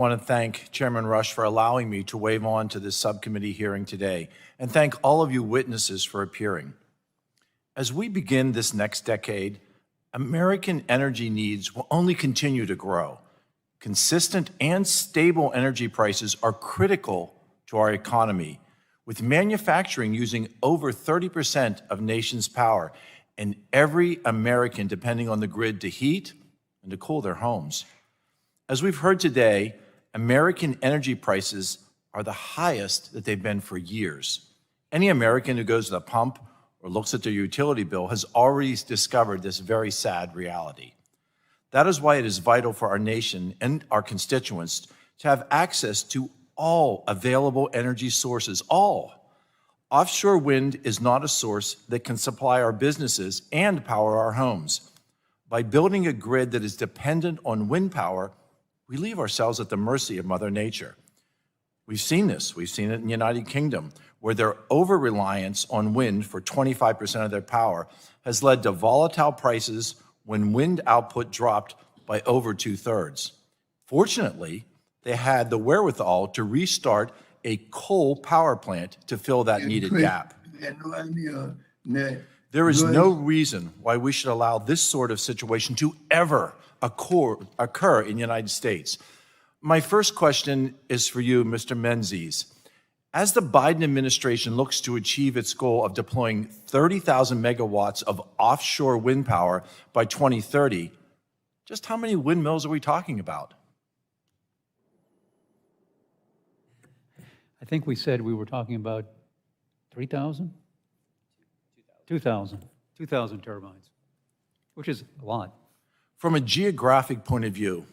I want to thank Chairman Rush for allowing me to wave on to this subcommittee hearing today, and thank all of you witnesses for appearing. As we begin this next decade, American energy needs will only continue to grow. Consistent and stable energy prices are critical to our economy, with manufacturing using over 30% of nation's power, and every American depending on the grid to heat and to cool their homes. As we've heard today, American energy prices are the highest that they've been for years. Any American who goes to the pump or looks at their utility bill has already discovered this very sad reality. That is why it is vital for our nation and our constituents to have access to all available energy sources, all. Offshore wind is not a source that can supply our businesses and power our homes. By building a grid that is dependent on wind power, we leave ourselves at the mercy of Mother Nature. We've seen this. We've seen it in the United Kingdom, where their over-reliance on wind for 25% of their power has led to volatile prices when wind output dropped by over 2/3. Fortunately, they had the wherewithal to restart a coal power plant to fill that needed gap. There is no reason why we should allow this sort of situation to ever occur in the United States. My first question is for you, Mr. Menzies. As the Biden administration looks to achieve its goal of deploying 30,000 megawatts of offshore wind power by 2030, just how many windmills are we talking about? I think we said we were talking about 3,000? 2,000 turbines, which is a lot. From a geographic point of view,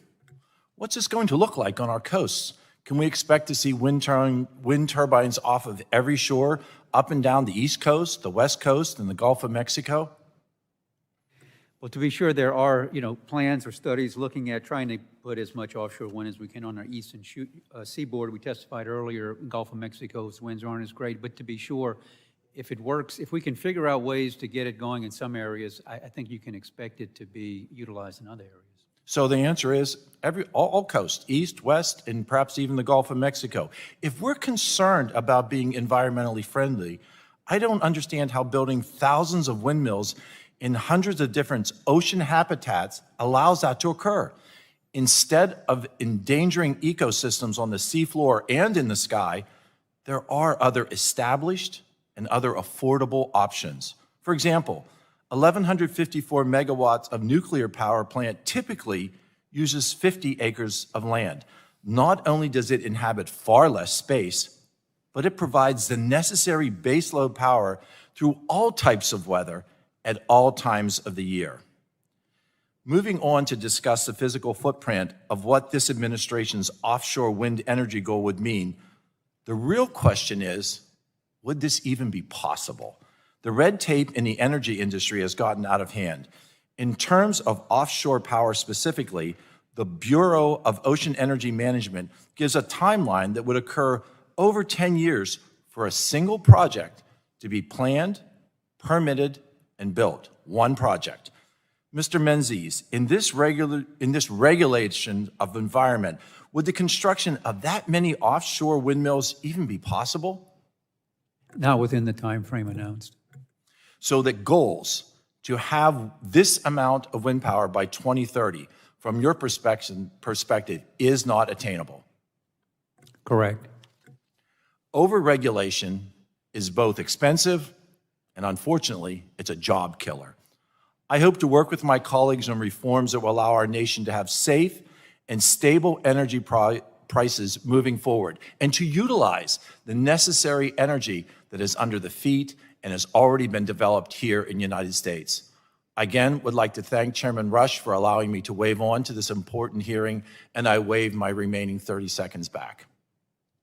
what's this going to look like on our coasts? Can we expect to see wind turbines off of every shore, up and down the East Coast, the West Coast, and the Gulf of Mexico? Well, to be sure, there are plans or studies looking at trying to put as much offshore wind as we can on our eastern seaboard. We testified earlier, Gulf of Mexico's winds aren't as great, but to be sure, if it works, if we can figure out ways to get it going in some areas, I think you can expect it to be utilized in other areas. So the answer is all coast, east, west, and perhaps even the Gulf of Mexico. If we're concerned about being environmentally friendly, I don't understand how building thousands of windmills in hundreds of different ocean habitats allows that to occur. Instead of endangering ecosystems on the seafloor and in the sky, there are other established and other affordable options. For example, 1,154 megawatts of nuclear power plant typically uses 50 acres of land. Not only does it inhabit far less space, but it provides the necessary baseload power through all types of weather at all times of the year. Moving on to discuss the physical footprint of what this administration's offshore wind energy goal would mean, the real question is, would this even be possible? The red tape in the energy industry has gotten out of hand. In terms of offshore power specifically, the Bureau of Ocean Energy Management gives a timeline that would occur over 10 years for a single project to be planned, permitted, and built. One project. Mr. Menzies, in this regulation of environment, would the construction of that many offshore windmills even be possible? Not within the time frame announced. So the goals to have this amount of wind power by 2030, from your perspective, is not attainable. Correct. Overregulation is both expensive and, unfortunately, it's a job killer. I hope to work with my colleagues on reforms that will allow our nation to have safe and stable energy prices moving forward, and to utilize the necessary energy that is under the feet and has already been developed here in the United States. I again would like to thank Chairman Rush for allowing me to wave on to this important hearing, and I waive my remaining 30 seconds back.